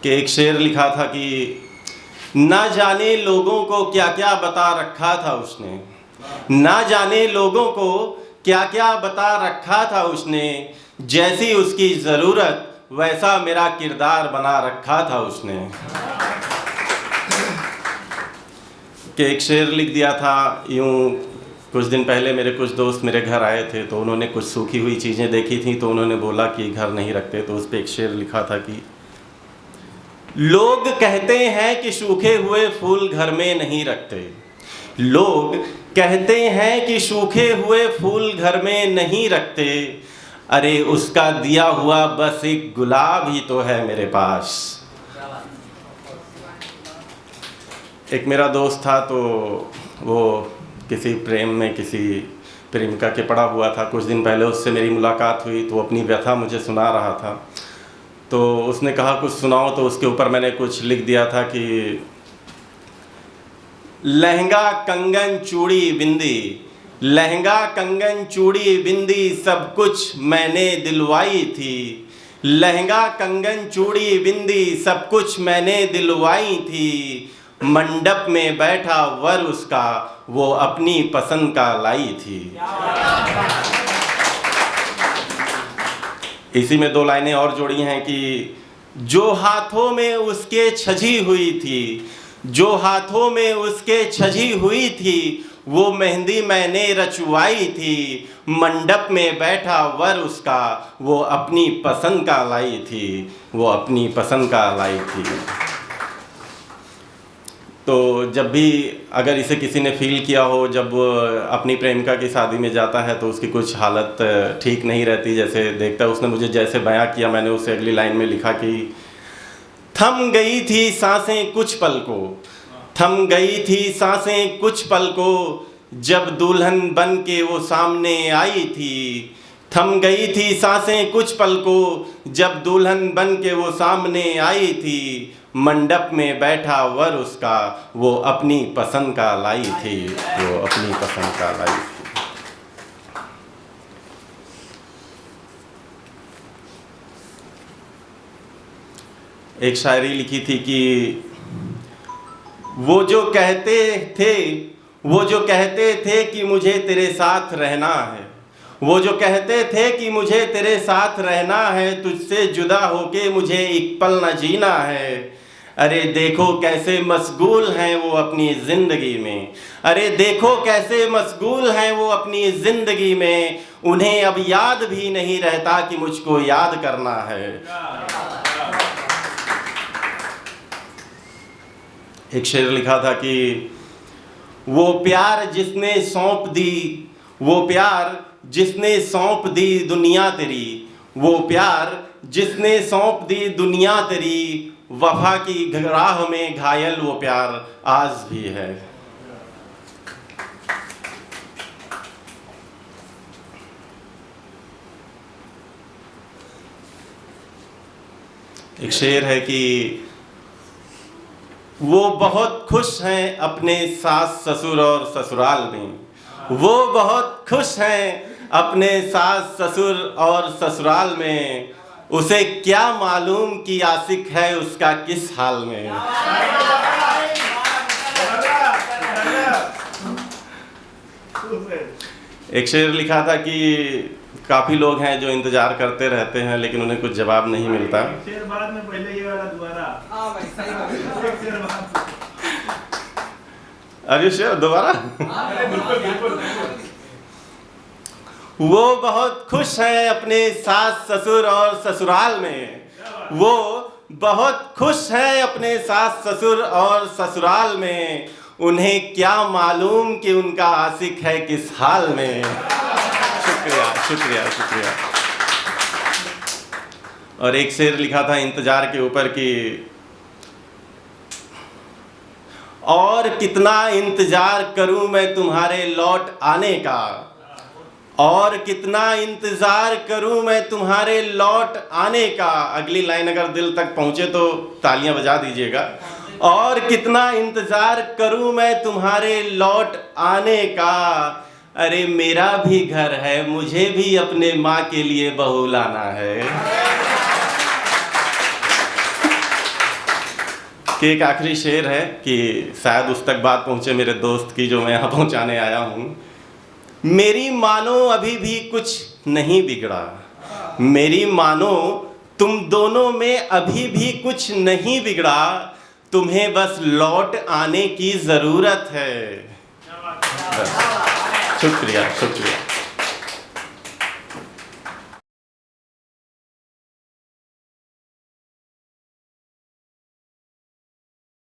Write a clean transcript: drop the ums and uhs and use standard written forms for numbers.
कि एक शेर लिखा था कि ना जाने लोगों को क्या क्या बता रखा था उसने, ना जाने लोगों को क्या क्या बता रखा था उसने, जैसी उसकी ज़रूरत वैसा मेरा किरदार बना रखा था उसने। कि एक शेर लिख दिया था यूँ, कुछ दिन पहले मेरे कुछ दोस्त मेरे घर आए थे तो उन्होंने कुछ सूखी हुई चीज़ें देखी थी तो उन्होंने बोला कि घर नहीं रखते, तो उस पर एक शेर लिखा था कि लोग कहते हैं कि सूखे हुए फूल घर में नहीं रखते, लोग कहते हैं कि सूखे हुए फूल घर में नहीं रखते, अरे उसका दिया हुआ बस एक गुलाब ही तो है मेरे पास। एक मेरा दोस्त था तो वो किसी प्रेम में किसी प्रेमिका के पड़ा हुआ था। कुछ दिन पहले उससे मेरी मुलाकात हुई तो अपनी व्यथा मुझे सुना रहा था। तो उसने कहा कुछ सुनाओ, तो उसके ऊपर मैंने कुछ लिख दिया था कि लहंगा कंगन चूड़ी बिंदी, लहंगा कंगन चूड़ी बिंदी सब कुछ मैंने दिलवाई थी, लहंगा कंगन चूड़ी बिंदी सब कुछ मैंने दिलवाई थी, मंडप में बैठा वर उसका वो अपनी पसंद का लाई थी। इसी में दो लाइनें और जोड़ी हैं कि जो हाथों में उसके छजी हुई थी, जो हाथों में उसके छजी हुई थी वो मेहंदी मैंने रचवाई थी, मंडप में बैठा वर उसका वो अपनी पसंद का लाई थी, वो अपनी पसंद का लाई थी। तो जब भी अगर इसे किसी ने फील किया हो, जब अपनी प्रेमिका की शादी में जाता है तो उसकी कुछ हालत ठीक नहीं रहती, जैसे देखता है उसने मुझे जैसे बयां किया, मैंने उसे अगली लाइन में लिखा कि थम गई थी सांसें कुछ पल को, थम गई थी सांसें कुछ पल को, जब दुल्हन बन के वो सामने आई थी, थम गई थी सांसें कुछ पल को, जब दुल्हन बन के वो सामने आई थी, मंडप में बैठा वर उसका वो अपनी पसंद का लाई थी, वो अपनी पसंद का लाई थी। एक शायरी लिखी थी कि वो जो कहते थे, वो जो कहते थे कि मुझे तेरे साथ रहना है, वो जो कहते थे कि मुझे तेरे साथ रहना है, तुझसे जुदा होके मुझे एक पल न जीना है, अरे देखो कैसे मशगूल हैं वो अपनी ज़िंदगी में, अरे देखो कैसे मशगूल हैं वो अपनी ज़िंदगी में, उन्हें अब याद भी नहीं रहता कि मुझको याद करना है। एक शेर लिखा था कि वो प्यार जिसने सौंप दी, वो प्यार जिसने सौंप दी दुनिया तेरी, वो प्यार जिसने सौंप दी दुनिया तेरी, वफा की राह में घायल वो प्यार आज भी है। एक शेर है कि वो बहुत खुश हैं अपने सास ससुर और ससुराल में, वो बहुत खुश हैं अपने सास ससुर और ससुराल में, उसे क्या मालूम कि आशिक है उसका किस हाल में। एक शेर लिखा था कि काफ़ी लोग हैं जो इंतज़ार करते रहते हैं लेकिन उन्हें कुछ जवाब नहीं मिलता। शेर बाद में पहले ये वाला दोबारा। अरे शेर दोबारा। वो बहुत खुश हैं अपने सास ससुर और ससुराल में, वो बहुत खुश हैं अपने सास ससुर और ससुराल में, उन्हें क्या मालूम कि उनका आशिक है किस हाल में। शुक्रिया शुक्रिया शुक्रिया। और एक शेर लिखा था इंतजार के ऊपर कि और कितना इंतजार करूं मैं तुम्हारे लौट आने का, और कितना इंतजार करूं मैं तुम्हारे लौट आने का। अगली लाइन अगर दिल तक पहुंचे तो तालियां बजा दीजिएगा। और कितना इंतजार करूं मैं तुम्हारे लौट आने का, अरे मेरा भी घर है मुझे भी अपने माँ के लिए बहू लाना है। कि एक आखिरी शेर है कि शायद उस तक बात पहुँचे मेरे दोस्त की जो मैं यहाँ पहुँचाने आया हूँ। मेरी मानो अभी भी कुछ नहीं बिगड़ा, मेरी मानो तुम दोनों में अभी भी कुछ नहीं बिगड़ा, तुम्हें बस लौट आने की ज़रूरत है। बस। शुक्रिया शुक्रिया।